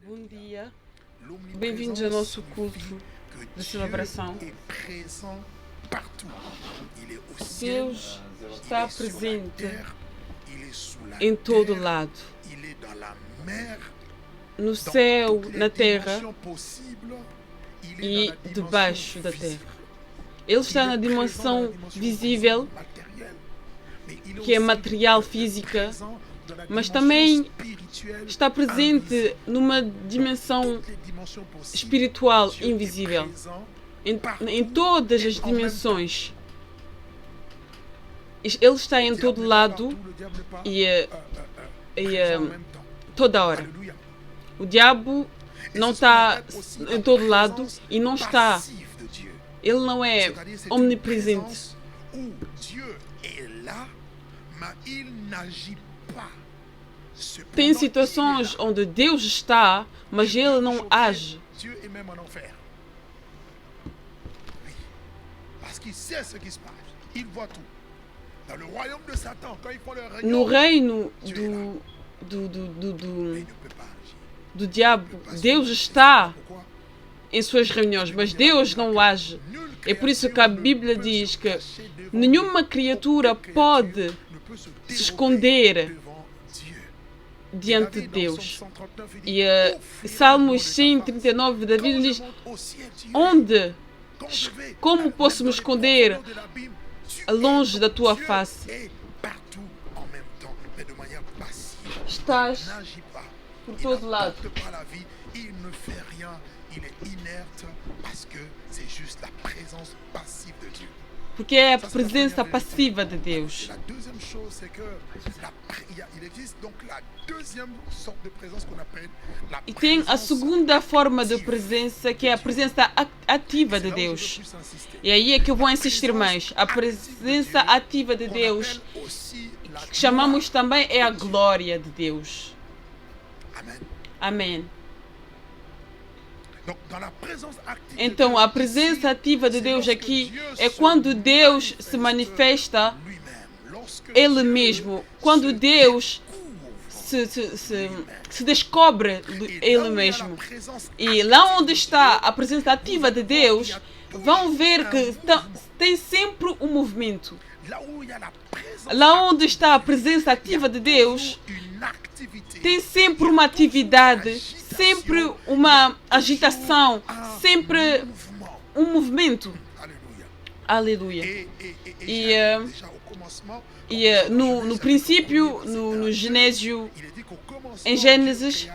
Bom dia, bem-vindos ao nosso culto de celebração. Deus está presente em todo lado, no céu, na terra e debaixo da terra. Ele está na dimensão visível, que é material, física, mas também está presente numa dimensão espiritual invisível, em todas as dimensões. Ele está em todo lado e toda hora. O diabo não está em todo lado e não está. Ele não é omnipresente. Tem situações onde Deus está, mas Ele não age. No reino do diabo, Deus está em suas reuniões, mas Deus não age. É por isso que a Bíblia diz que nenhuma criatura pode se esconder diante de Deus. E Salmos 139, David diz: como posso me esconder longe da tua face? Estás por todo lado. Porque é a presença passiva de Deus. E tem a segunda forma de presença, que é a presença ativa de Deus. E aí é que eu vou insistir mais. A presença ativa de Deus, que chamamos também, é a glória de Deus. Amém. Então, a presença ativa de Deus aqui é quando Deus se manifesta Ele mesmo, quando Deus se descobre Ele mesmo. E lá onde está a presença ativa de Deus, vão ver que tem sempre um movimento. Lá onde está a presença ativa de Deus, tem sempre uma atividade, sempre uma agitação, sempre um movimento. Aleluia. E no princípio, no Genésio, em Gênesis,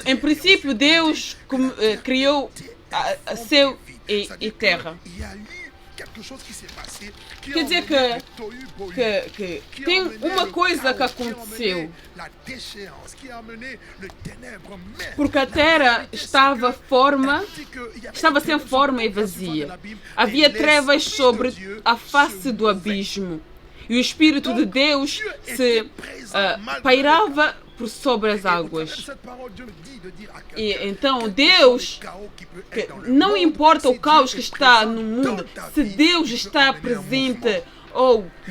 em princípio Deus criou céu e terra. Quer dizer que tem uma coisa que aconteceu. Porque a terra estava sem forma e vazia. Havia trevas sobre a face do abismo. E o Espírito de Deus se pairava por sobre as águas. E então Deus, não importa o caos que está no mundo, se Deus está presente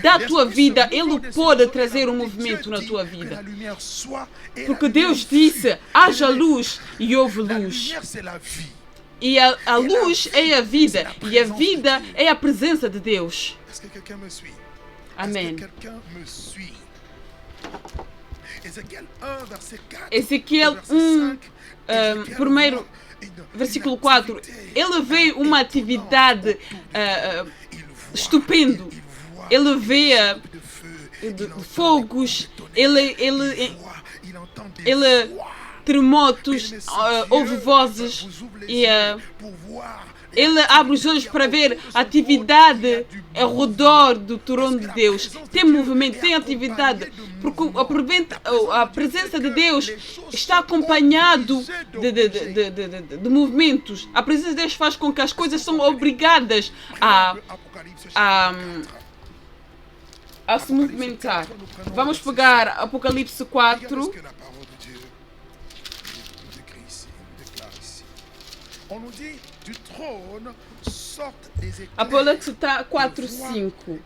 da tua vida, Ele pode trazer um movimento na tua vida. Porque Deus disse: haja luz e houve luz. E a luz é a vida, e a vida é a presença de Deus. Amém. Ezequiel 1, primeiro, versículo 4. Ele vê uma atividade estupenda. Ele vê fogos, ele terremotos, ouve vozes e ele abre os olhos para ver atividade ao redor do trono de Deus. Tem movimento, tem atividade. Porque a presença de Deus está acompanhado de movimentos. A presença de Deus faz com que as coisas são obrigadas a se movimentar. Vamos pegar Apocalipse 4. Apocalipse 4, 5.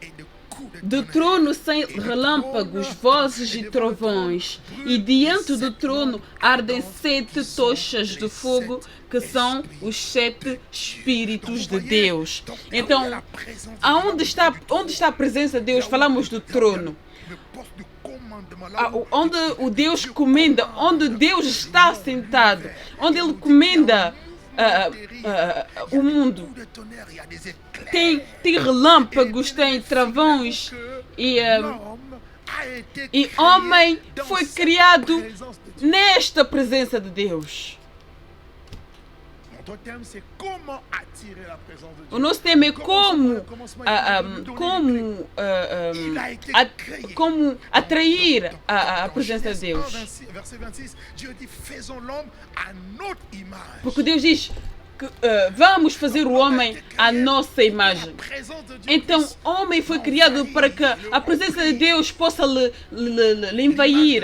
Do trono saem relâmpagos, vozes e trovões, e diante do trono ardem 7 tochas de fogo, que são os 7 Espíritos de Deus. Então, onde está a presença de Deus? Falamos do trono. Onde o Deus comanda, onde Deus está sentado, onde Ele comanda o mundo. Tem relâmpagos, tem travões e homem foi criado nesta presença de Deus. O nosso tema é como atrair a presença de Deus. Porque Deus diz que vamos fazer o homem à nossa imagem. Então, o homem foi criado para que a presença de Deus possa lhe invadir.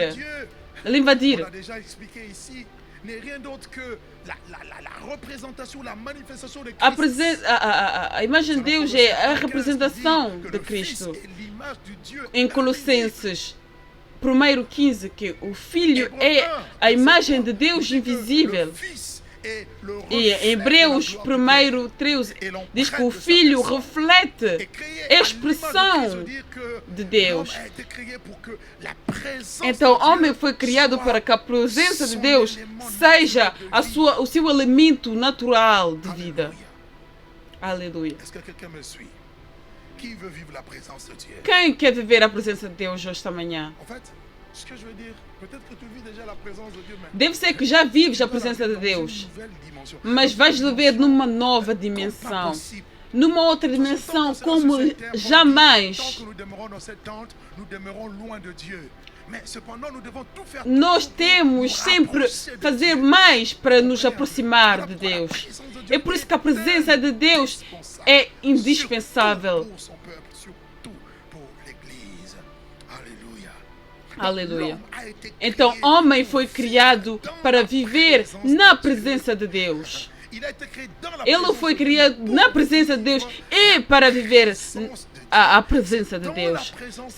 A imagem de Deus é a representação de Cristo. Em Colossenses 1:15, que o Filho é a imagem de Deus invisível. E em Hebreus 1:13 diz que o Filho reflete a expressão de Deus. Então, o homem foi criado para que a presença de Deus seja o seu elemento natural de vida. Aleluia. Quem quer viver a presença de Deus esta manhã? Deve ser que já vives a presença de Deus, mas vais viver numa nova dimensão, numa outra dimensão como jamais. Nós temos sempre fazer mais para nos aproximar de Deus. É por isso que a presença de Deus é indispensável. Aleluia. Então, o homem foi criado para viver na presença de Deus. Ele foi criado na presença de Deus e para viver a presença de Deus.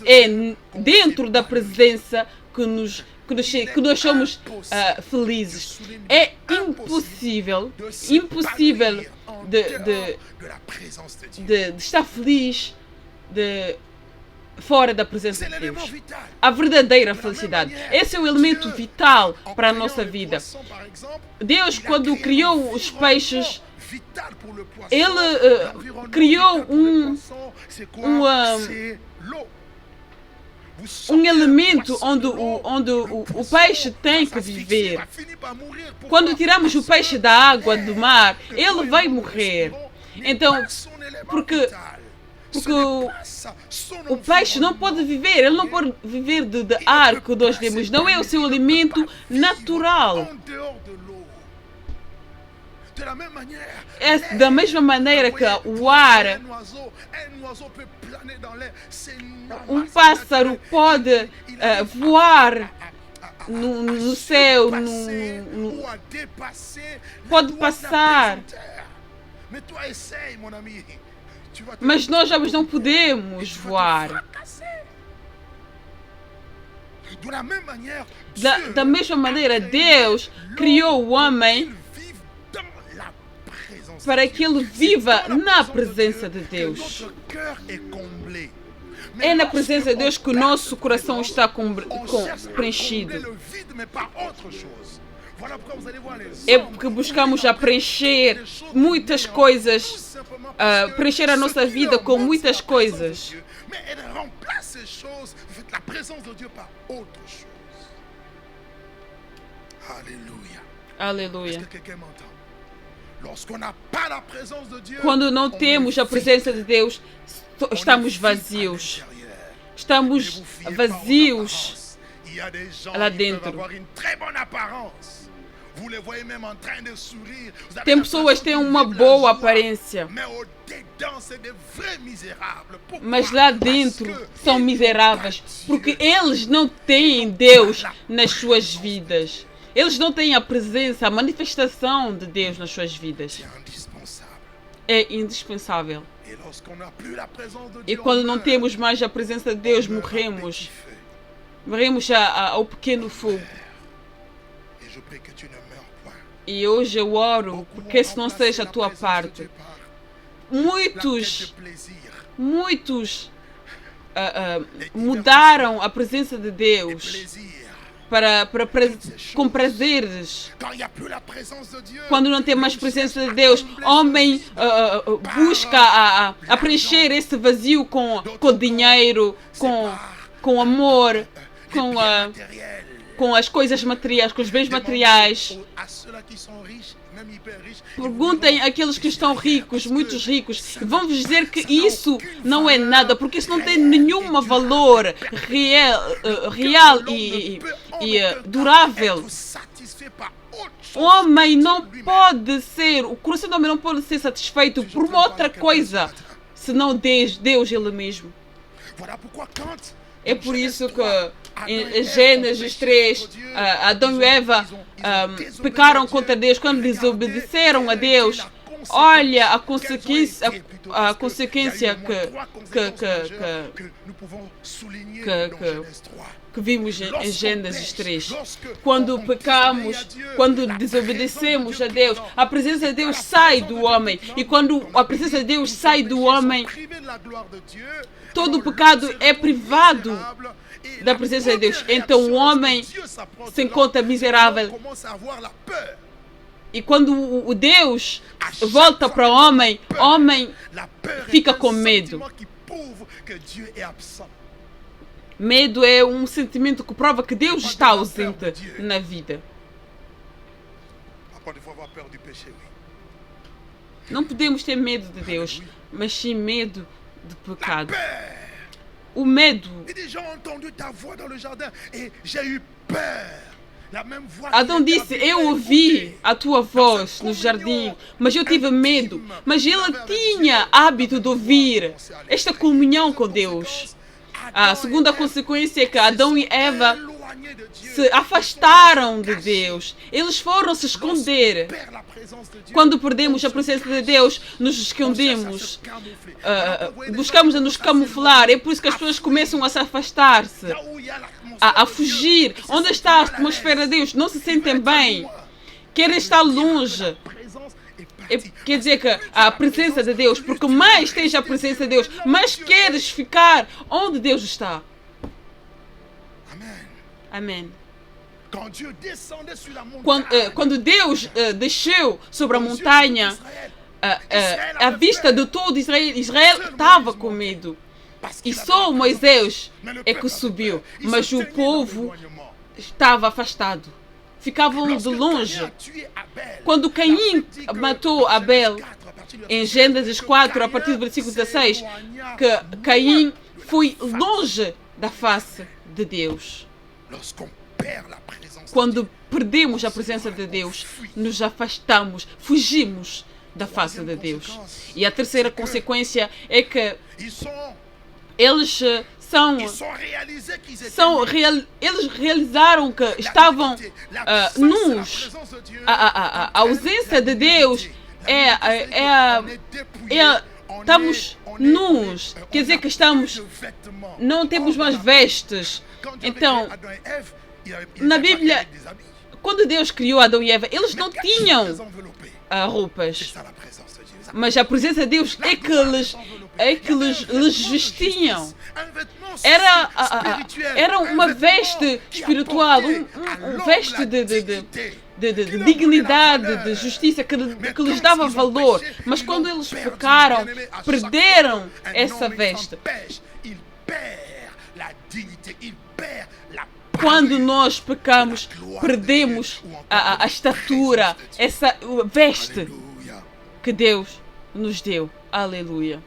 É dentro da presença que nós somos felizes. É impossível de estar feliz fora da presença de Deus. A verdadeira felicidade. Esse é o elemento vital para a nossa vida. Deus, quando criou os peixes, Ele criou um elemento onde o peixe tem que viver. Quando tiramos o peixe da água do mar, ele vai morrer. Então, porque o peixe não pode viver, ele não pode viver de ar que nós temos, não é o seu alimento natural. É da mesma maneira que o ar, um pássaro pode voar no céu, pode passar. Mas nós homens não podemos voar. Da mesma maneira, Deus criou o homem para que ele viva na presença de Deus. É na presença de Deus que o nosso coração está preenchido. É porque buscamos a preencher muitas coisas, preencher a nossa vida com muitas coisas. Aleluia. Quando não temos a presença de Deus, estamos vazios. Estamos vazios lá dentro. Tem pessoas que têm uma boa aparência, mas lá dentro são miseráveis, porque eles não têm Deus nas suas vidas. Eles não têm a presença, a manifestação de Deus nas suas vidas. é indispensável. Et lorsqu'on n'a plus la présence de E Dieu, quando on não meurt. temos mais a presença de Deus, On meurt à morremos. petit feu. Morremos ao pequeno fogo. Et je prie que tu ne meurs point. E hoje eu oro Beaucoup porque ont esse não remplacé seja a la tua présence de parte. Dieu par la quête Muitos de plaisir, mudaram a presença de et Deus plaisir. com prazeres. Quand il n'y a plus la présence de Dieu, Quando não tem mais l'homme presença de cherche à Deus, combler homem ce vide busca a preencher esse vazio com dinheiro, com amor, les biens matériels. com as coisas materiais, com os bens materiais. À ceux-là qui sont riches, même hyper riches, Perguntem àqueles que estão ricos, muitos ricos, e vão vos dizer que isso não é nada, porque isso não tem nenhum valor real e durável. O homem não pode ser, o coração do homem não pode ser satisfeito por uma outra coisa, senão Deus ele mesmo. É por isso que em Gênesis 3, Adão e Eva pecaram contra Deus quando desobedeceram a Deus. Olha a consequência que vimos em Gênesis 3. Quando pecamos, quando desobedecemos a Deus, a presença de Deus sai do homem. E quando a presença de Deus sai do homem, todo o pecado é privado da presença de Deus. Então o homem se encontra miserável. E quando o Deus volta para o homem fica com medo. Medo é um sentimento que prova que Deus está ausente na vida. Não podemos ter medo de Deus, mas sim medo do pecado. O medo. Adão disse, eu ouvi a tua voz no jardim, mas eu tive medo. Mas ele tinha hábito de ouvir esta comunhão com Deus. A segunda consequência é que Adão e Eva se afastaram de Deus. Eles foram se esconder. Quando perdemos a presença de Deus, nos escondemos. Buscamos a nos camuflar. É por isso que as pessoas começam a se afastar-se, a fugir. Onde está a atmosfera de Deus? Não se sentem bem. Querem estar longe. Quer dizer que a presença de Deus, porque mais tens a presença de Deus, mais queres ficar onde Deus está. Amém. Quando Deus desceu sobre a montanha, à vista de todo Israel, Israel estava com medo. E só Moisés é que subiu, mas o povo estava afastado. Ficavam de longe. Quando Caim matou Abel, em Gênesis 4, a partir do versículo 16, que Caim foi longe da face de Deus. Quando perdemos a presença de Deus, nos afastamos, fugimos da face de Deus. E a terceira consequência é que eles eles realizaram que estavam nus. A ausência de Deus estamos nus. Quer dizer que não temos mais vestes. Então, na Bíblia, quando Deus criou Adão e Eva, eles não tinham roupas. Mas a presença de Deus é que lhes vestiam. Era uma veste espiritual, um veste de dignidade, de justiça, que lhes dava valor. Mas quando eles pecaram, perderam essa veste. Quando nós pecamos, perdemos a estatura, essa veste que Deus nos deu. Aleluia.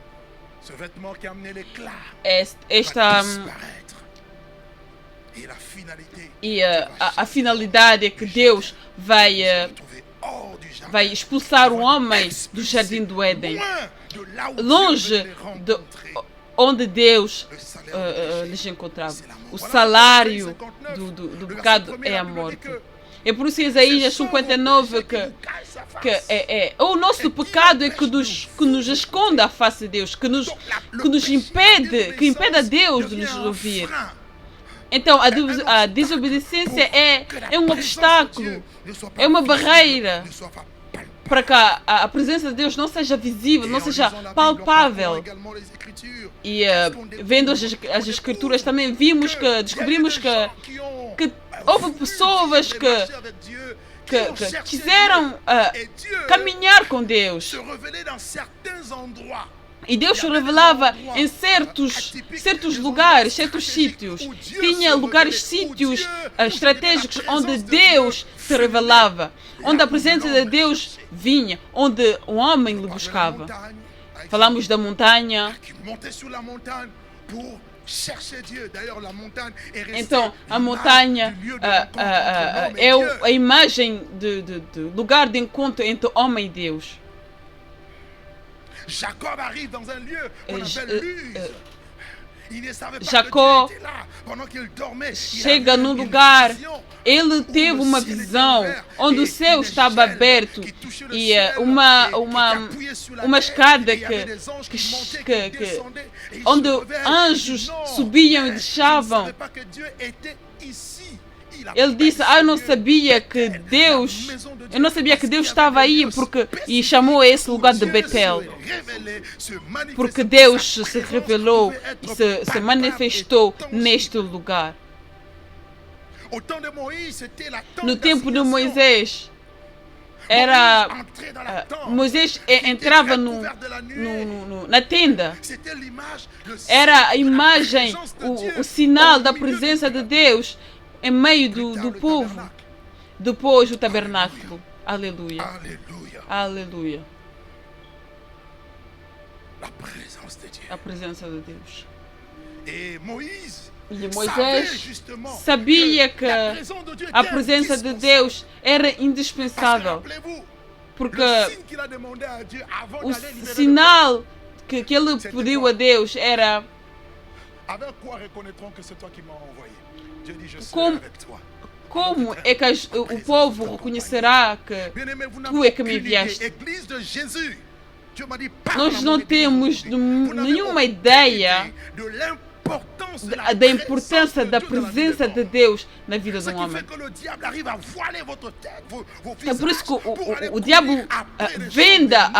A finalidade é que Deus vai expulsar o homem do jardim do Éden, longe de onde Deus lhes encontrava. O salário do pecado é a morte. É por isso em Isaías 59 que o nosso pecado é que nos esconde a face de Deus, que nos impede, que impede a Deus de nos ouvir. Então a desobediência é um obstáculo, é uma barreira para que a presença de Deus não seja visível, não seja palpável. E vendo as escrituras também descobrimos que houve pessoas que quiseram caminhar com Deus. E Deus se revelava em certos lugares, certos sítios. Tinha sítios estratégicos onde Deus se revelava, onde a presença de Deus vinha, onde o homem lhe buscava. Falamos da montanha. Então, a montanha é a imagem do lugar de encontro entre homem e Deus. Jacó chega num lugar, ele teve uma visão onde o céu estava aberto e uma escada onde anjos subiam e deixavam. Ele disse: eu não sabia que Deus estava aí, e chamou esse lugar de Betel, porque Deus se revelou e se manifestou neste lugar. No tempo de Moisés, Moisés entrava na tenda. Era a imagem, o sinal da presença de Deus em meio do povo. Depois o tabernáculo. Aleluia. Aleluia. A presença de Deus. E Moisés sabia que a presença de Deus era indispensável, porque o sinal que ele pediu a Deus era: como é que o povo reconhecerá que tu é que me enviaste? Nós não temos nenhuma ideia da importância da presença de Deus na vida de um homem. É por isso que o diabo venda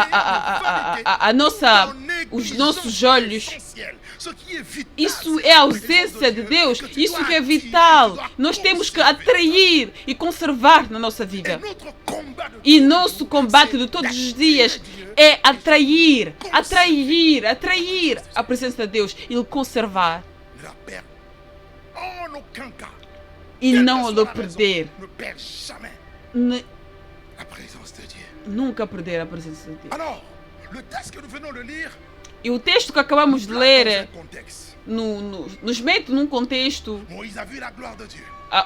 os nossos olhos. Isso é a ausência de Deus. Isso que é vital. Nós temos que atrair e conservar na nossa vida. E nosso combate de todos os dias é atrair a presença de Deus e conservar. E não o perder. Nunca perder a presença de Deus. E o texto que acabamos de ler nos mete num contexto.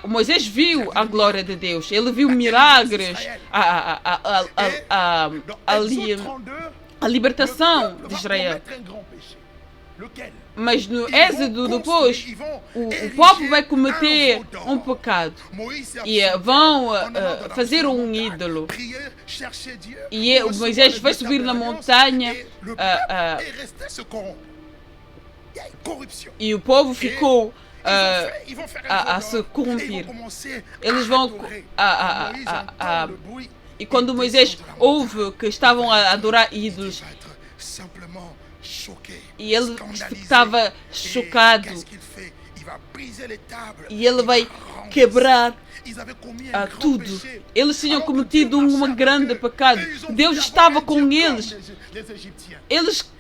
Moisés viu a glória de Deus. Ele viu milagres, a libertação de Israel. Mas no Êxodo depois, o povo vai cometer um pecado e vão fazer um ídolo. E Moisés vai subir na montanha e o povo ficou a se corromper. Eles vão e quando Moisés ouve que estavam a adorar ídolos, e ele estava chocado, e ele vai quebrar tudo. Eles tinham cometido um grande pecado. Deus estava com eles. Eles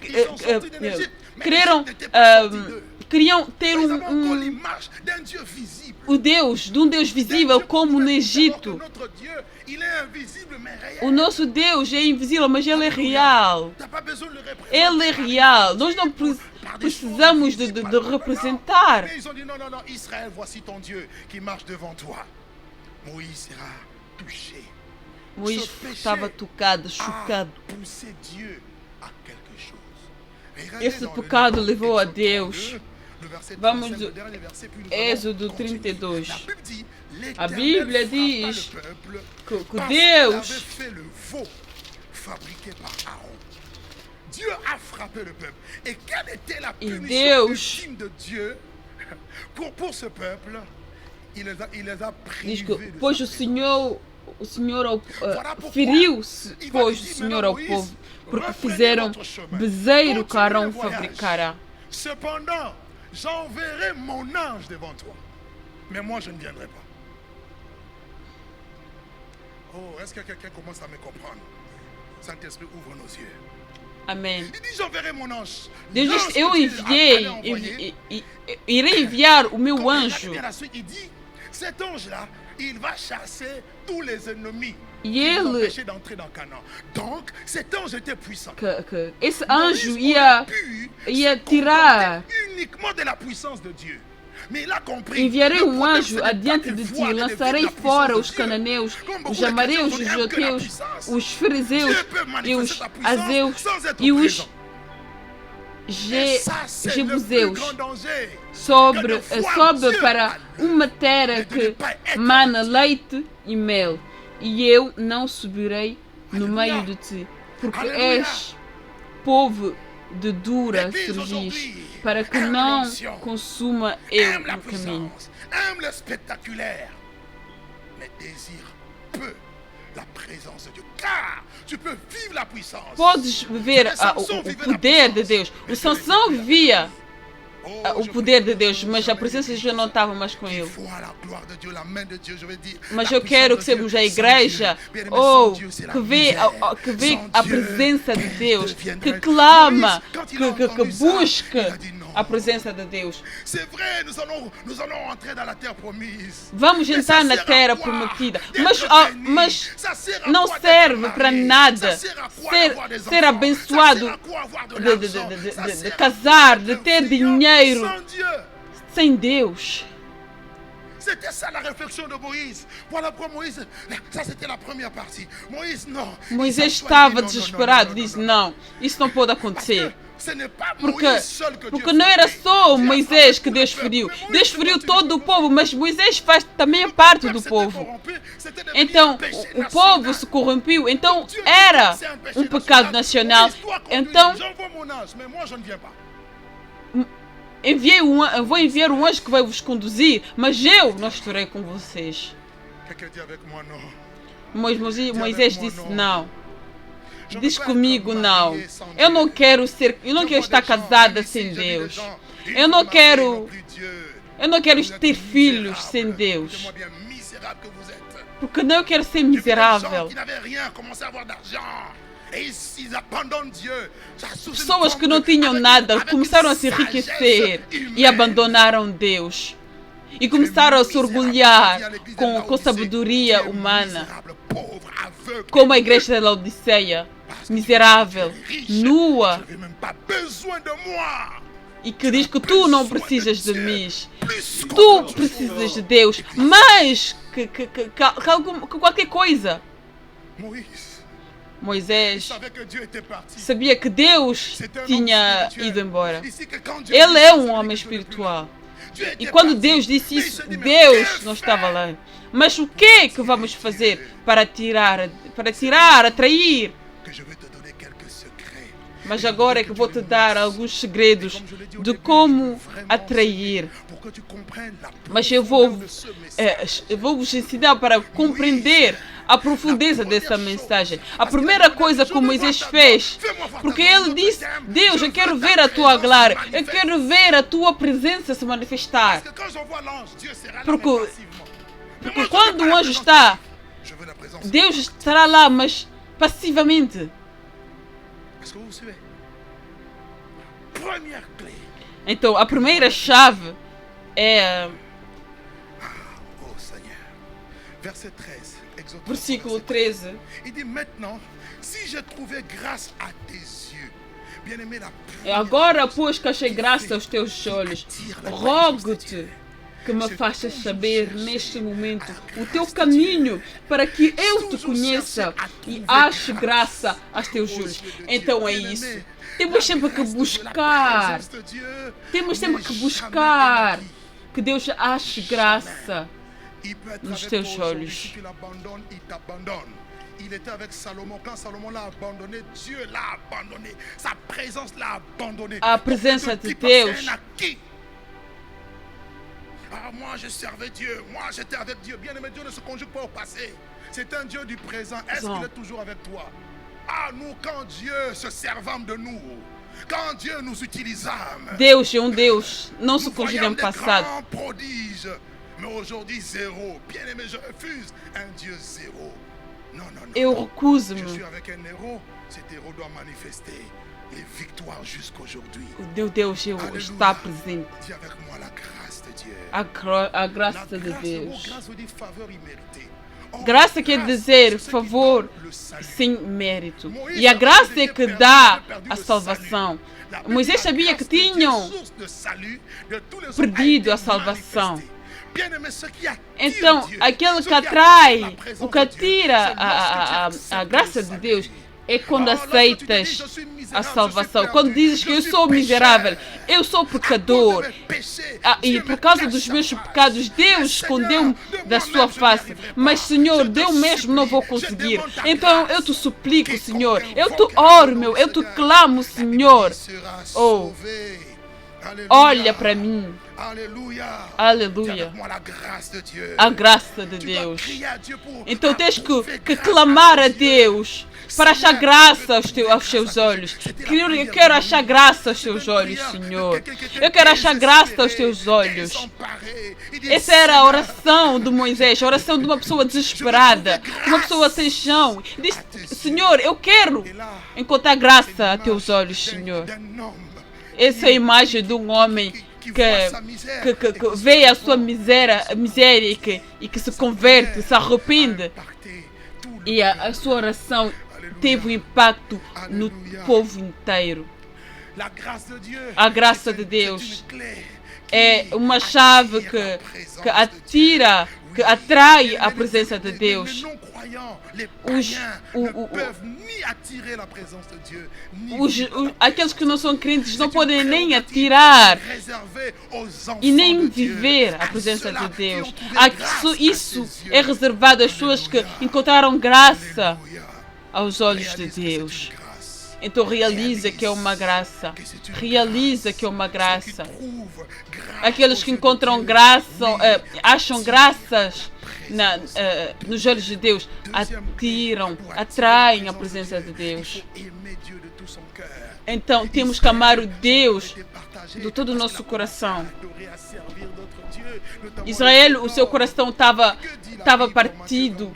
queriam ter um Deus visível como no Egito. O nosso Deus é invisível, mas Ele é real. Ele é real. Nós não precisamos de representar. Moisés estava tocado, chocado. Esse pecado levou a Deus Le verset Vamos 35, do le dernier verset, puis nous Êxodo allons continuer. 32. La Bible dit, A l'Éternel Bíblia frappa diz le peuple que parce qu'il Deus, avait fait le veau fabriqué par Aaron. Dieu a frappé le peuple. Et quelle était la E punition Deus ultime de Dieu pour ce peuple? Il les a diz privés que de pois sa o Senhor feriu-se, pois o Senhor ao povo, porque fizeram bezerro que Arão fabricara. Cependant, j'enverrai mon ange devant toi. Mais moi, je ne viendrai pas. Oh, est-ce que quelqu'un commence à me comprendre? Saint-Esprit, ouvre nos yeux. Amém. Il dit, j'enverrai mon ange. Deus L'ange disse, eu que Dieu allait envoyer, irei enviar o meu quand on anjo. regarde bien la suite, il dit, cet ange-là, il va chasser tous les ennemis E qui les ele, empêchaient d'entrer dans Canaan. Donc, cet ange était puissant. que esse Moïse anjo aurait pu ia se tirar. contenter uniquement de la puissance de Dieu. Mais il a compris. Enviarei le um problème, anjo ce n'est pas adiante de de ti, voir et de lançarei vivre la fora puissance os de Dieu. cananeus, Comme beaucoup os de amareus, chrétiens os aiment que la joteus, puissance. os fariseus Dieu peut e manifester os sa puissance azeus sans être e os présent. Et ça, c'est le plus jebuseus grand danger. sobre para uma terra que mana leite e mel, e eu não subirei no meio de ti, porque és povo de dura cerviz, para que não consuma eu Aime la no caminho. puissance, aime le spectaculaire, mais désire peu la présence de Dieu. Car tu peux vivre la puissance. Podes ver o poder de Deus. O Sansão vivia o poder de Deus, mas a presença de Deus não estava mais com ele. Mas eu quero que sejamos a igreja que vê a presença de Deus, que clama, que busca a presença de Deus. Vamos entrar na terra prometida, mas não serve para nada ser abençoado, de casar, de ter dinheiro sem Deus. C'était ça la réflexion de Moïse. Voilà pourquoi Moïse, ça c'était la première partie. Moïse, non. Moisés estava desesperado, disse: não, isso não pode acontecer. Porque não era só Moisés que Deus feriu. Deus feriu todo o povo, mas Moisés faz também parte do povo. Então, o povo se corrompeu. Então, era um pecado nacional. Então, vou enviar um anjo que vai vos conduzir, mas eu não estarei com vocês. Mas Moisés disse: não. Diz comigo: não. Eu não quero estar casada sem Deus. Eu não quero ter filhos sem Deus. Porque não, eu quero ser miserável. Pessoas que não tinham nada começaram a se enriquecer e abandonaram Deus. E começaram a se orgulhar com sabedoria humana. Como a igreja da Laodiceia, miserável, nua, e que diz que tu não precisas de mim, tu precisas de Deus, mais que qualquer coisa. Moisés sabia que Deus tinha ido embora. Ele é um homem espiritual. E quando Deus disse isso, Deus não estava lá. Mas o que é que vamos fazer para atrair? Mas agora é que vou te dar alguns segredos de como atrair. Mas eu vou vos ensinar para compreender a profundeza dessa mensagem. A primeira coisa que Moisés fez, porque ele disse: Deus, eu quero ver a tua glória, eu quero ver a tua presença se manifestar. Porque quando o anjo está, Deus estará lá, mas passivamente. Então, a primeira chave é versículo 13. Agora, pois que achei graça aos teus olhos, rogo-te que me faças saber neste momento o teu caminho, para que eu te conheça e ache graça aos teus olhos. Então é isso. Temos sempre que buscar. Temos sempre que buscar que Deus ache graça nos teus olhos. Il était avec Salomon. Quand Salomon l'a abandonné, Dieu l'a abandonné. Sa présence l'a abandonné. A presença de Deus. Ah, moi je servais Dieu. Moi j'étais avec Dieu. Bien aimé, Dieu ne se conjugue pas au passé. C'est un Dieu du présent. Est-ce qu'il est toujours avec toi? Ah, nous, quand Dieu se servant de nous, quand Dieu nous utilisâmes, Deus é Deus, não se conjuga em passado. Prodige. Mais aujourd'hui, zéro. Bien aimé, je refuse un Dieu zéro. Non, non, non. Eu recuso-me. Je suis avec un héros. Cet héros doit manifester les victoires jusqu'aujourd'hui. O Deus está presente. Dis avec moi la grâce de Dieu. A graça de Deus. Grâce veut dire faveur imméritée. Graça quer dizer favor sem mérito. E a graça é que dá a salvação. Moisés sabia que tinham perdido a salvação. Então, aquele que atrai, o que atira a graça de Deus é quando aceitas a salvação. Quando dizes que eu sou miserável, eu sou pecador, e por causa dos meus pecados, Deus escondeu-me da sua face. Mas, Senhor, eu mesmo não vou conseguir. Então, eu te suplico, Senhor. Eu te oro, eu te clamo, Senhor. Oh, olha para mim. Aleluia. A graça de Deus. Então tens que clamar a Deus para achar graça aos teus olhos. Eu quero achar graça aos teus olhos, Senhor. Eu quero achar graça aos teus olhos. Essa era a oração de Moisés, a oração de uma pessoa desesperada, uma pessoa sem chão. Diz: Senhor, eu quero encontrar graça a teus olhos, Senhor. Essa é a imagem de um homem que vê a sua miséria e que se converte, se arrepende. E a sua oração teve um impacto no povo inteiro. A graça de Deus é uma chave que atira, que atrai a presença de Deus. Aqueles que não são crentes não podem nem atirar e nem viver a presença de Deus. Isso é reservado às pessoas que encontraram graça aos olhos de Deus. Então realiza que é uma graça. Realiza que é uma graça. Aqueles que encontram graça, acham graças nos olhos de Deus, atraem a presença de Deus. Então temos que amar o Deus de todo o nosso coração. Israel, o seu coração estava partido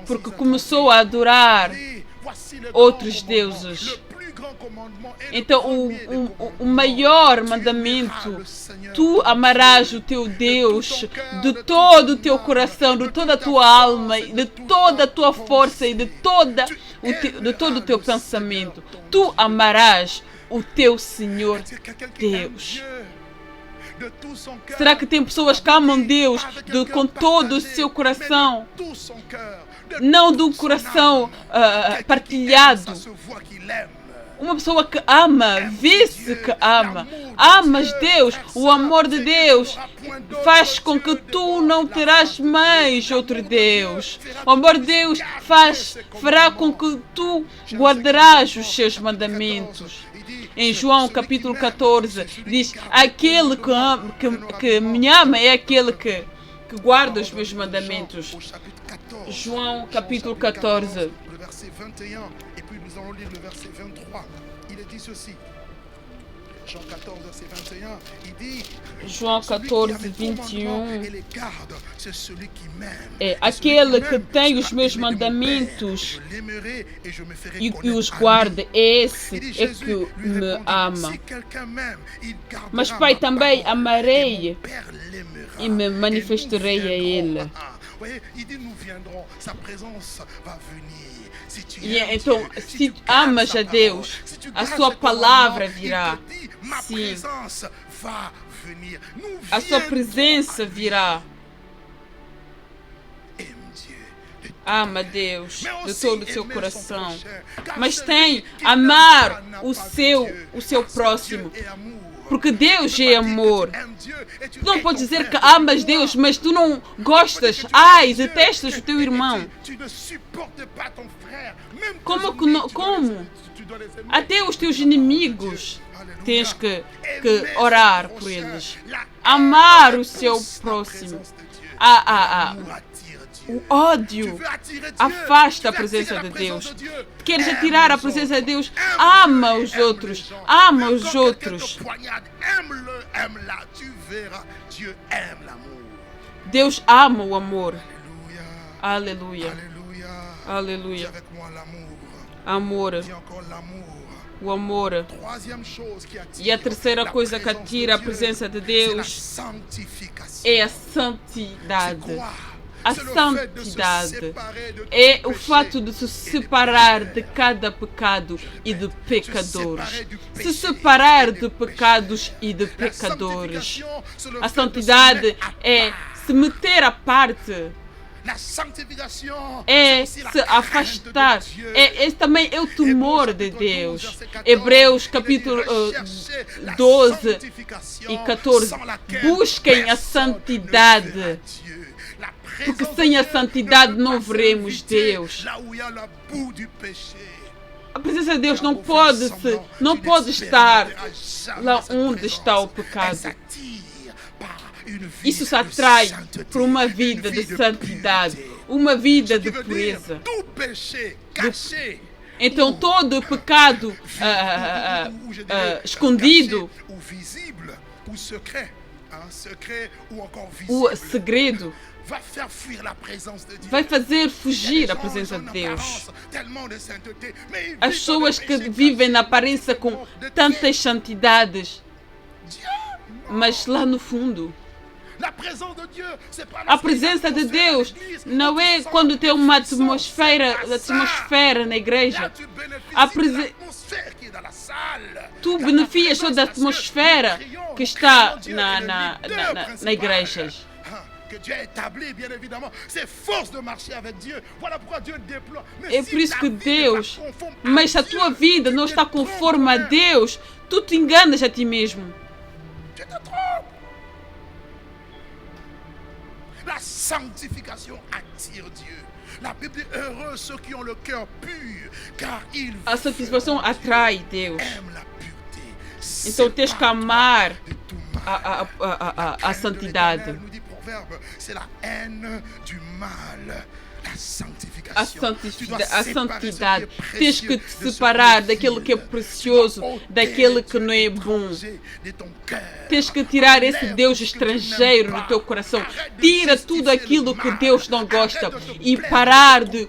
porque começou a adorar outros deuses. Então o maior mandamento: tu amarás o teu Deus de todo o teu coração, de toda a tua alma, de toda a tua força e de todo o teu pensamento. Tu amarás o teu Senhor Deus. Será que tem pessoas que amam Deus com todo o seu coração? Não de um coração partilhado. Uma pessoa que ama, vê-se que ama. Amas Deus, o amor de Deus faz com que tu não terás mais outro Deus. O amor de Deus fará com que tu guardarás os seus mandamentos. Em João capítulo 14 diz: aquele que me ama é aquele que guarda os meus mandamentos. João capítulo 14. Nous allons lire le verset 23. Il est dit ceci. Jean 14, verset 21, il dit: João 14, 21. É aquele que tem os meus mandamentos e os guarda, esse é que me ama. Mas Pai, também amarei e me manifestarei a ele. E então, se amas a Deus, a sua palavra virá. Sim. A sua presença virá. Ama Deus de todo o seu coração. Mas tem amar o seu próximo. Porque Deus é amor. Tu não podes dizer que amas Deus, mas tu não gostas, detestas o teu irmão. Como? Até os teus inimigos tens que orar por eles. Amar o seu próximo. O ódio afasta a presença de Deus. Queres atirar a presença de Deus? Ama os outros. Ama os outros. Deus ama o amor. Aleluia. Aleluia. Amor. O amor. E a terceira coisa que atira a presença de Deus é a santidade. A santidade é o fato de se separar de cada pecado e de pecadores. Se separar de pecados e de pecadores. A santidade é se meter à parte. É se afastar. Esse também é o temor de Deus. Hebreus capítulo 12 e 14. Busquem a santidade. Porque sem a santidade não veremos Deus. A presença de Deus não pode estar lá onde está o pecado. Isso se atrai por uma vida de santidade, uma vida de pureza. Então todo pecado escondido, o segredo, vai fazer fugir a presença de Deus. As pessoas que vivem na aparência com tantas santidades, mas lá no fundo, a presença de Deus não é quando tem uma atmosfera na igreja. Tu beneficias só da atmosfera que está na igreja. É por isso que Deus, mas se a tua vida não está conforme a Deus, tu te enganas a ti mesmo. La sanctification attire Dieu. La Bible dit heureux ceux qui ont le cœur pur, car ils a santificação atrai Deus. aiment la pureté. Então tens que amar a santidade. C'est la haine du mal. A santidade. Tens que te separar daquilo que é precioso, daquele que não é bom. Tens que tirar esse Deus estrangeiro do teu coração. Tira tudo aquilo que Deus não gosta e parar de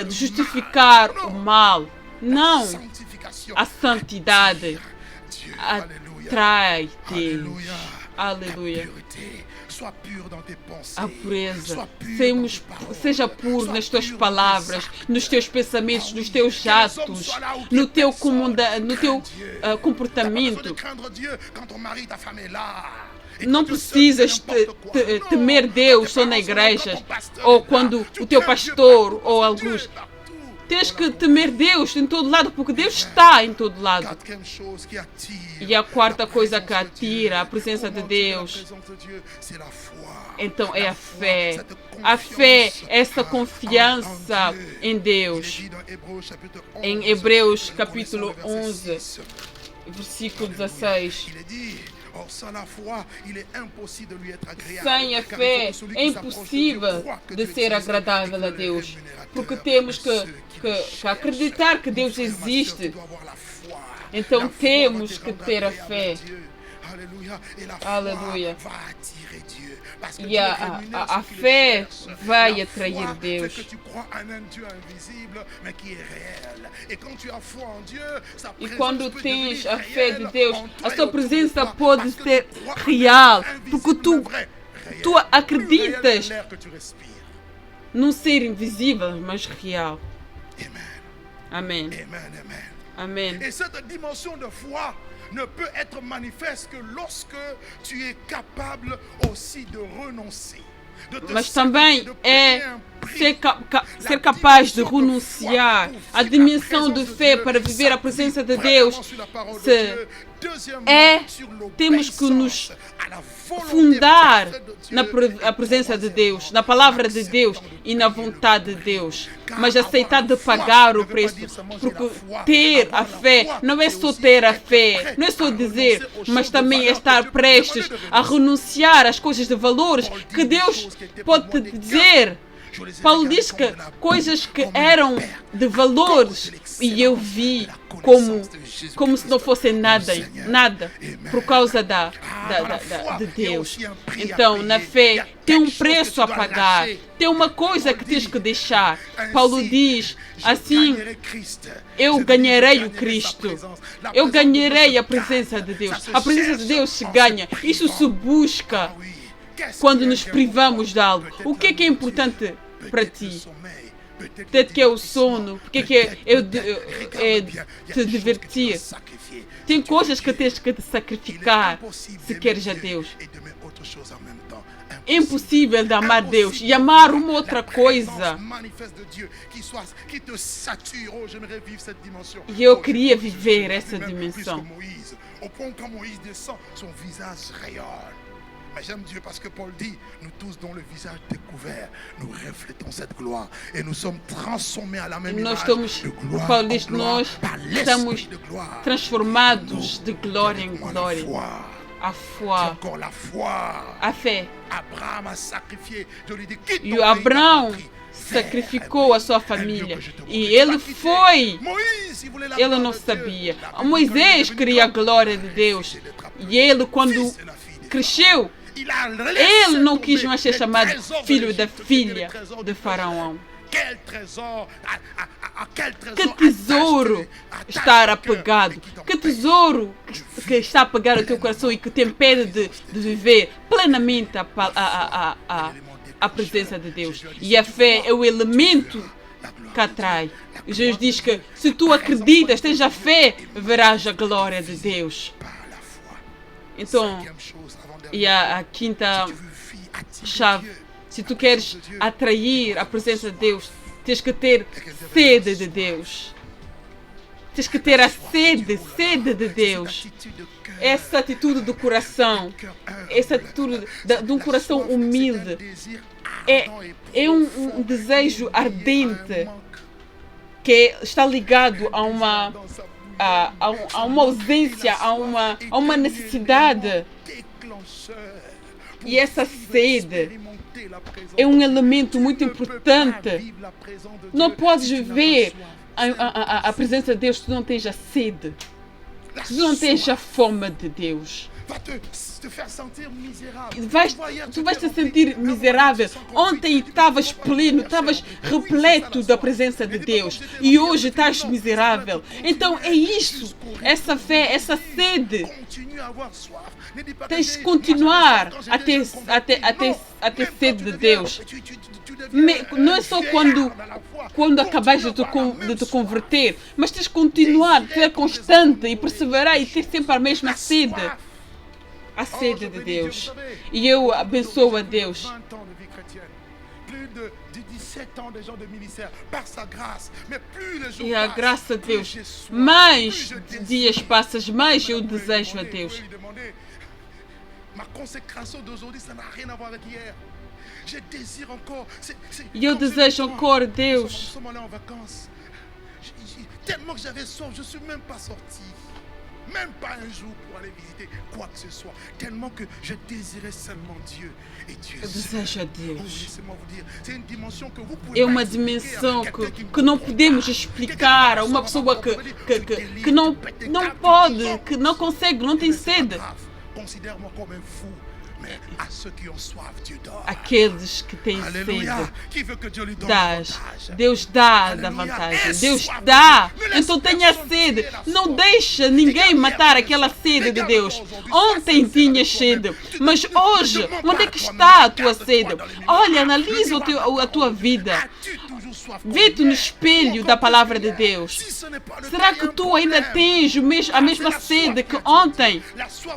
justificar o mal. Não. A santidade atrai Deus. Aleluia. A pureza. Seja puro nas tuas palavras, nos teus pensamentos, nos teus atos, no teu comportamento. Não precisas temer Deus só na igreja, ou quando o teu pastor ou alguns. Tens que temer Deus em todo lado, porque Deus está em todo lado. E a quarta coisa que atira a presença de Deus, então, é a fé. A fé é essa confiança em Deus. Em Hebreus capítulo 11, versículo 16. Sem a fé é impossível de ser agradável a Deus, porque temos que acreditar que Deus existe. Então temos que ter a fé. Aleluia. E a fé vai atrair Deus. E quando tens a fé de Deus, a sua presença pode ser real, porque tu acreditas num ser invisível, mas real. Amen. Amém. Amen, amen. Amém. Et cette dimension de foi ne peut être manifeste que lorsque tu es capable aussi de renoncer. Mas também é ser capaz de renunciar à dimensão de fé para viver a presença de Deus. Temos que nos fundar na presença de Deus, na palavra de Deus e na vontade de Deus. Mas aceitar de pagar o preço, porque ter a fé não é só ter a fé, não é só dizer, mas também é estar prestes a renunciar às coisas de valores que Deus pode te dizer. Paulo diz que coisas que eram de valores e eu vi como se não fossem nada por causa de Deus. Então, na fé, tem um preço a pagar, tem uma coisa que tens que deixar. Paulo diz assim: eu ganharei o Cristo, eu ganharei a presença de Deus. A presença de Deus se ganha, isso se busca quando nos privamos de algo. O que é importante para ti? Pode que é o sono, porque é te divertir. Tem coisas que tens que te sacrificar se queres a Deus. É impossível de amar Deus e amar uma outra coisa. E eu queria viver essa dimensão. Mais j'aime Dieu parce que Paul dit, nous tous dont le visage découvert, nous reflétons cette gloire et nous sommes transformés à la même image de gloire en gloire par l'esprit de gloire. Transformados de glória em glória. A foi. Encore la foi. A fé. Abraham a sacrifié. E o Abraão sacrificou a sua família. E ele foi. Ele não sabia. Moisés queria a glória de Deus. E ele, quando cresceu, ele não quis mais ser chamado filho da filha de Faraó. Que tesouro está apegado, que tesouro que está apegado ao teu coração e que te impede de viver plenamente a presença de Deus. E a fé é o elemento que atrai. Jesus diz que se tu acreditas, tens a fé, verás a glória de Deus. Então, e a quinta chave, se tu queres atrair a presença de Deus, tens que ter sede de Deus. Tens que ter a sede de Deus. Essa atitude do coração, essa atitude de um coração humilde, é um desejo ardente que está ligado a uma ausência, a uma necessidade. E essa sede é um elemento muito importante. Não podes ver a presença de Deus se tu não tens a sede, se tu não tens a fome de Deus. Tu vais te sentir miserável. Ontem estavas pleno, estavas repleto da presença de Deus e hoje estás miserável. Então é isso, essa fé, essa sede. Tens que continuar a ter sede de Deus. Não é só quando acabares de te converter, mas tens que continuar, ser constante e perseverar e ter sempre a mesma sede. A sede de Deus. E eu abençoo a Deus. E a graça de Deus. Mais dias passas, mais eu desejo a Deus. E eu desejo encore Deus. Tellement que j'avais soif, je suis même pas sorti. Même pas un jour pour aller visiter quoi que ce soit. Tellement que je désirais seulement Dieu. Et Dieu desejo a Deus. Laissez-moi vous dire, c'est une dimension que vous pouvez é uma dimensão que não podemos explicar a uma pessoa que não pode, que não consegue, não tem sede. Considère-moi comme un fou. Mais à ceux qui ont soif, Dieu donne. Aqueles que têm Alléluia. sede, Qui veut que Dieu lui donne dás. davantage? Deus dá da Aleluia. vantagem. É Deus soif de dá. Deus. Não laisse Então tenha personne sede. tirer la Não soif. deixa ninguém Regarde matar bien aquela personne. sede de Regarde Deus. aujourd'hui. Ontem Sois tinhas sincère sede, avec toi-même. mas Tu ne hoje, mens onde pas é à que toi-même. está a tua Regarde-toi sede? dans les miroirs. Olha, analisa Regarde a tua vida. As-tu toujours soif comme Vê-te no hier? espelho Ou da encore palavra de hier? Deus. Si ce n'est pas le Será cas, il y que a un tu ainda problème. tens a mesma sede que ontem?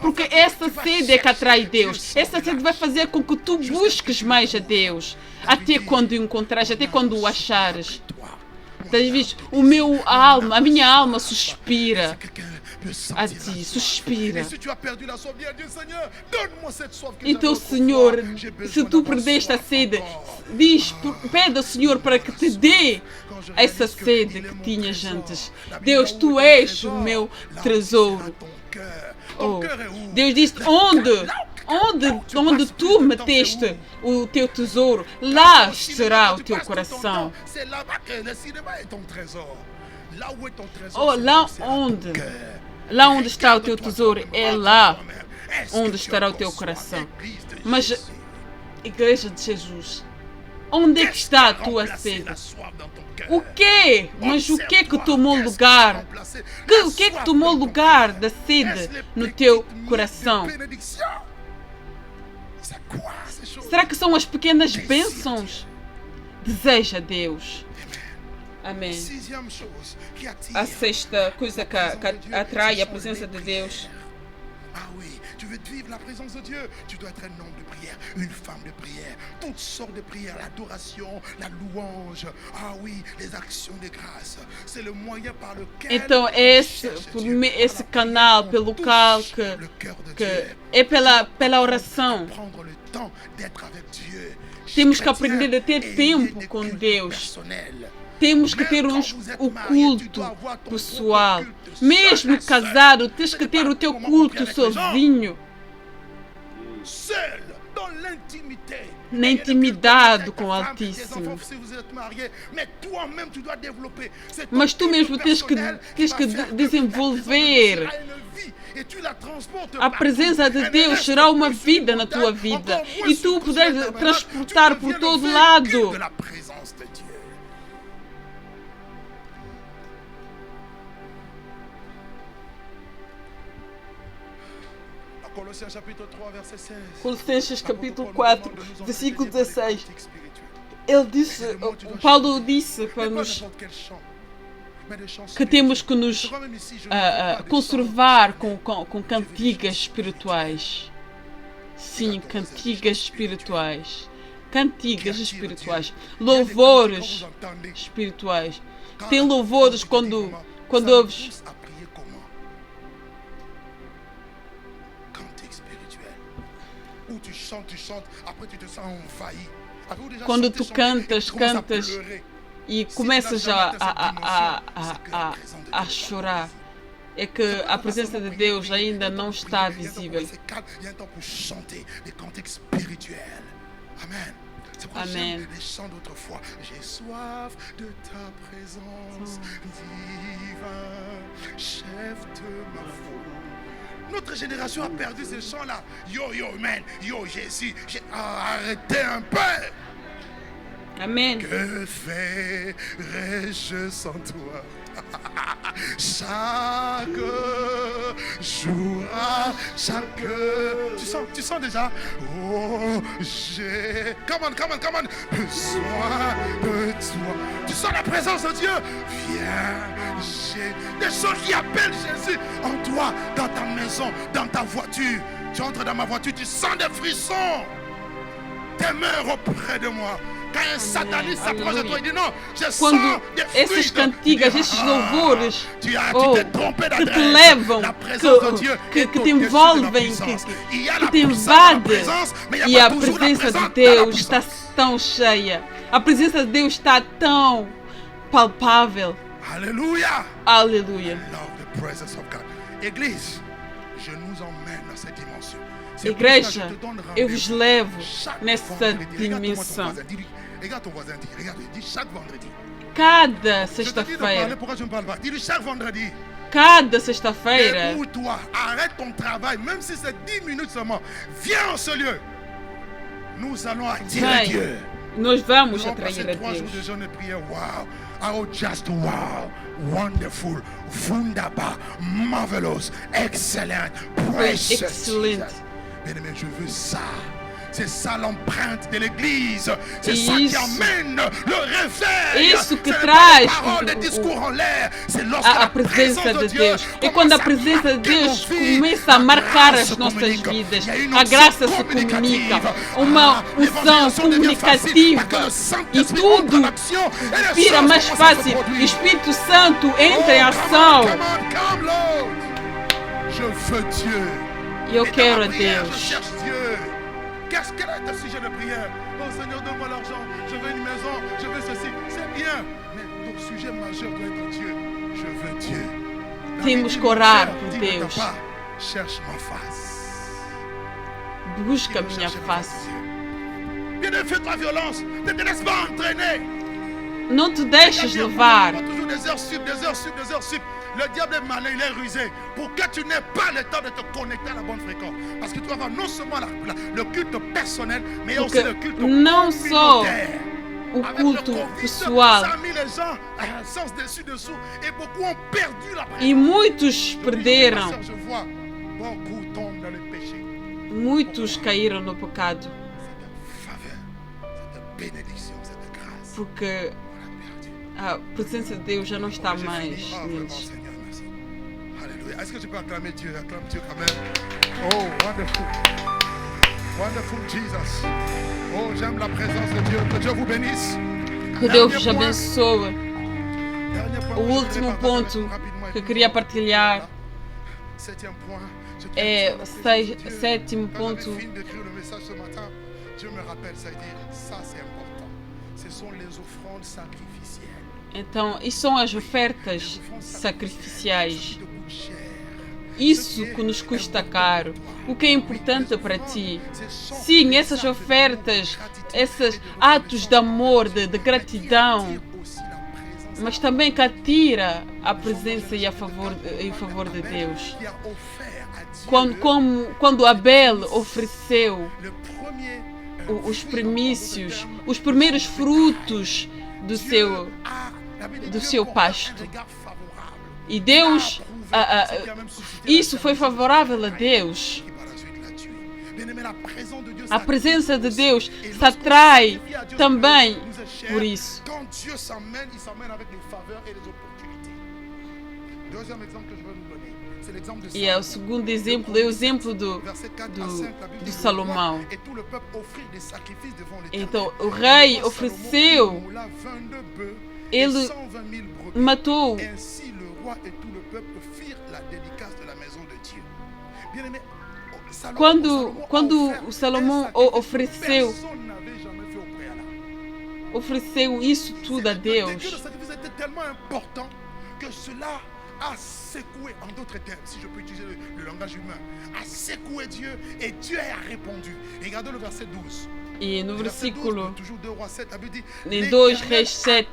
Porque essa sede é que atrai Deus. Essa sede vai fazer com que tu busques mais a Deus. Até quando o encontrares, até quando o achares. Estás visto? A minha alma suspira a ti, suspira. Então, Senhor, se tu perdeste a sede, pede ao Senhor para que te dê essa sede que tinhas antes. Deus, tu és o meu tesouro. Oh, Deus diz: onde tu meteste o teu tesouro, lá será o teu coração. Oh, lá onde está o teu tesouro, é lá onde estará o teu coração. Mas, Igreja de Jesus, onde é que está a tua sede? O quê? Mas o que é que tomou lugar? O que é que tomou lugar da sede no teu coração? Será que são as pequenas bênçãos? Deseja Deus. Amém. A sexta coisa que atrai a presença de Deus. Ah oui, tu veux vivre la présence de Dieu, tu dois être un homme de prière, une femme de prière, toutes sortes de prières, l'adoration, la louange, ah oui, les actions de grâce, c'est le moyen par lequel então esse canal pelo qual que é pela oração. Temos que aprender a ter tempo com Deus. Temos que ter o culto pessoal. Mesmo casado, tens que ter o teu culto sozinho. Na intimidade com o Altíssimo. Mas tu mesmo tens que desenvolver. A presença de Deus será uma vida na tua vida. E tu podes transportar por todo lado. Colossenses capítulo 4, versículo 16. Paulo disse para nós que temos que nos conservar com cantigas espirituais. Sim, cantigas espirituais. Cantigas espirituais. Louvores espirituais. Tem louvores quando ouves. Quando tu cantas e começas a chorar, é que a presença de Deus ainda não está visível. Amém. Les chants d'autrefois. J'ai soif de ta présence, divin chef de ma foi. Notre génération a perdu ces chants-là. Yo, yo, man. Yo, Jésus. Arrêtez un peu. Amen. Que ferais-je sans toi? Chaque jour, chaque... Tu sens déjà? Oh, j'ai... Come on. Besoin de toi. Tu sens la présence de Dieu? Viens, j'ai des choses qui appellent Jésus en toi, dans ta maison, dans ta voiture. Tu entres dans ma voiture, tu sens des frissons. Tes mains auprès de moi. Quand un sataniste s'approche de toi, il dit non, je sens des fruits. Essas cantigas, esses louvores tu te trompé que te d'adresse. levam, La présence de Dieu que est te au-dessus de la envolvem, puissance. Il y a que la te puissance dans la invadem. présence, mais il E y a a pas toujours la presença présence de dans la Deus está puissance. tão cheia. A presença de Deus está tão palpável. Alléluia. Aleluia. Love the presence of God. Église, je nous emmène dans cette dimension. Igreja, eu vos levo nessa dimensão. Regarde ton voisin, regarde, dis chaque vendredi. Cada Je te dis de parler, sexta-feira. pourquoi je ne parle pas? Dis-lui chaque vendredi. cada sexta-feira, Débrouille-toi, arrête ton travail, même si c'est 10 minutes seulement. Viens en ce lieu. Nous allons attirer Dieu. nós vamos Nous allons atrair passer a 3 jours de Deus. jeûne et prière. Wow. Oh, just wow. Wonderful. Wunderbar. Marvelous. Excellent. Precious. Excellent. Jesus. Bien-aimé, je veux ça. C'est ça l'empreinte de l'église. C'est ça Isso. qui amène le réveil. Isso que Ce n'est pas traz des paroles, des discours en l'air. C'est lorsque a la presença de Dieu Deus. E quando a commence à presença de marquer nos Deus vies, começa a la marcar grâce as se nossas communique. vidas, Il y a une a onction graça se communicative. comunica, uma unção l'évangélisation devient facile comunicativa parce que le e Saint-Esprit entre tudo en action et les vira choses mais commencent à se fácil. O produire. Espírito Santo entra em Oh, ação. come, Lord. Je veux Dieu. E eu Et dans quero la a prière, je Deus. cherche Dieu. Quel est ton sujet de prière? Oh Seigneur, donne-moi l'argent. Je veux une maison. Je veux ceci. C'est bien. Mais ton sujet majeur doit être Dieu. Je veux Dieu. Temos David que orar dit, por dis, ne Deus. t'en pas. Cherche ma face. Busca a Il minha cherche la face. de Dieu. Bien, ne fais pas violence. Ne te laisse pas entraîner. Não te deixes levar. Toujours des heures sup, des heures sup, des heures sup. Le diable est malin, il est rusé pour que tu n'aies pas le temps de te connecter à la bonne fréquence. Parce que tu vas avoir non seulement le culte personnel, mais Porque aussi le culte não só communautaire. o Avec le culto Covid, pessoal. ça a mis les gens sens dessus-dessous et beaucoup ont perdu la E présence. muitos perderam. Pasteur, je vois, beaucoup tombent dans le péché. Muitos caíram no pecado. Cette faveur, cette bénédiction, cette grâce, Porque on l'a perdu. a presença de Deus já não está J'ai mais fini. Ah, vraiment, neles. Seigneur, merci. Alléluia. Est-ce que tu peux acclamer Dieu? Acclame Dieu quand même. Oh, wonderful. Wonderful Jesus. Oh, j'aime la présence de Dieu. Que Dieu vous bénisse. Que Deus vos abençoe. Dernier point O que je último voudrais partager ponto avec vous rapidement. que eu queria partilhar Septième point. Je tiens é sur la présence de Dieu. sétimo Quand j'avais ponto. fini d'écrire le message ce matin, Dieu me rappelle, ça a dit, ça c'est important. Ce sont les offrandes sacrificielles. Então, isso são as ofertas sacrificiais. Ce qui te coûte cher. Isso que nos custa caro. O que é importante para ti? Sim, essas ofertas, esses atos de amor, de gratidão, mas também que atira a presença e em favor de Deus. Quando Abel ofereceu os primícios, os primeiros frutos do seu pasto, e Deus, isso foi favorável a Deus. A presença de Deus se atrai também por isso. E é o segundo exemplo, é o exemplo do Salomão. Então, o rei ofereceu, ele matou. Quando o Salomão ofereceu isso tudo a Deus, a secoué, en d'autres termes, si je peux utiliser le langage humain, a secoué Dieu et Dieu a répondu. Regardez le verset 12. E no versículo em 2 Reis 7,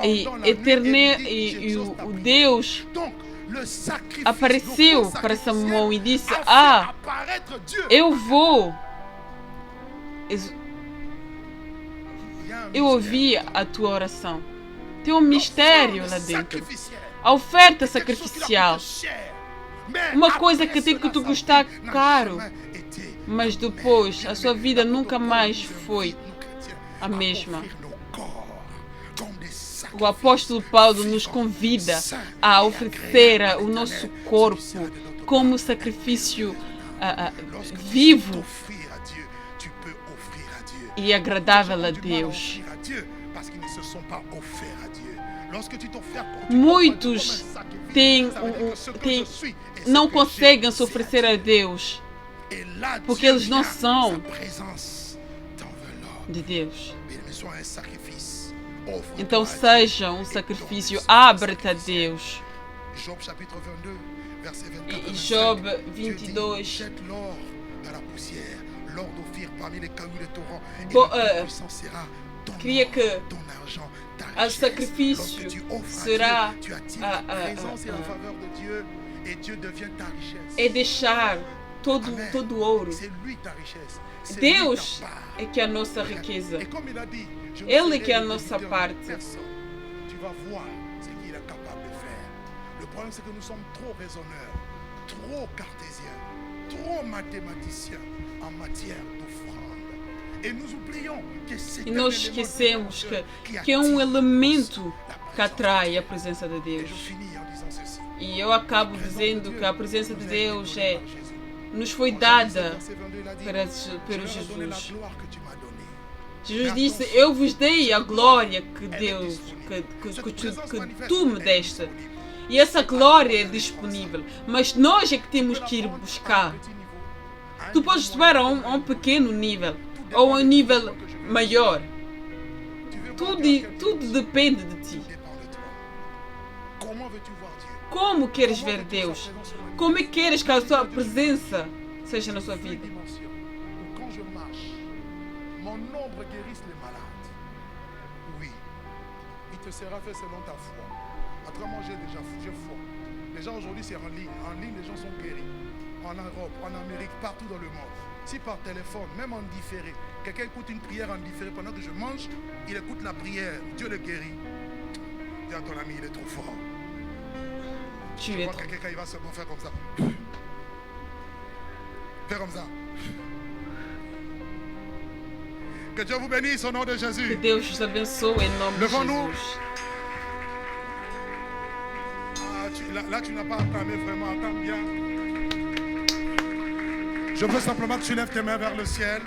e o Deus apareceu para Salomão e disse: eu ouvi a tua oração. Tem um mistério lá dentro. A oferta sacrificial. Uma coisa que tem que te custar caro. Mas depois a sua vida nunca mais foi a mesma. O apóstolo Paulo nos convida a oferecer o nosso corpo como sacrifício vivo e agradável a Deus. Muitos não conseguem se oferecer a Deus porque eles não são de Deus. Então seja um sacrifício, abre-te a Deus. E Job 22. Queria que O sacrifício será é deixar todo o ouro. Deus é que é a nossa riqueza. Ele é que é a nossa parte. Le problème, c'est que nous sommes trop raisonneurs, trop cartésiens, trop mathématiciens en matière d'offrande. Et nous oublions que c'est E nós esquecemos que é um elemento que atrai a presença de Deus. E eu acabo dizendo que a presença de Deus nos foi dada pelo Jesus. Jesus disse: eu vos dei a glória que Deus, que tu me deste. E essa glória é disponível, mas nós é que temos que ir buscar. Tu podes subir a um pequeno nível ou a um nível maior. Tudo depende de ti. Como queres ver Deus? Como é que queres que a sua presença seja na sua vida? Sera fait selon ta foi. Autrement, j'ai foi. Les gens aujourd'hui, c'est en ligne. En ligne, les gens sont guéris. En Europe, en Amérique, partout dans le monde. Si par téléphone, même en différé, quelqu'un écoute une prière en différé pendant que je mange, il écoute la prière. Dieu le guérit. Dis à ton ami, il est trop fort. Tu vois quelqu'un, il va seulement faire comme ça. Faire comme ça. Que Dieu vous bénisse au nom de Jésus. Que Deus vos abençoe em nome de Jesus. Là, tu n'as pas acclamé vraiment, acclame bien. Je veux simplement que tu lèves tes mains vers le ciel.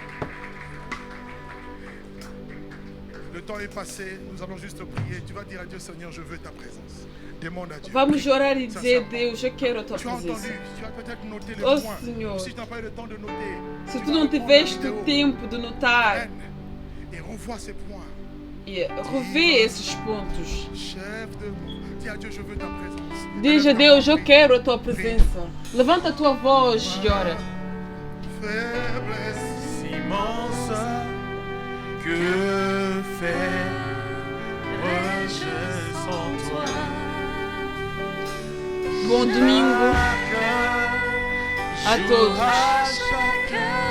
Le temps est passé, nous allons juste prier. Tu vas dire à Dieu: Seigneur, je veux ta présence. Demande à Dieu. Vamos orar e dizer: Deus, eu quero a tua presença. Tu as peut-être noté les Oh points. Senhor, Si tu n'as pas eu le temps de noter, se tu não tiveste o tempo de notar et revois ces points. e rever esses pontos, Chef de dis à Dieu: je veux ta présence. diz a Deus: eu quero a tua presença. Levanta a tua voz e ora. Faiblesse immense que faire rejet sans toi. Bom domingo a todos. Jour à chacun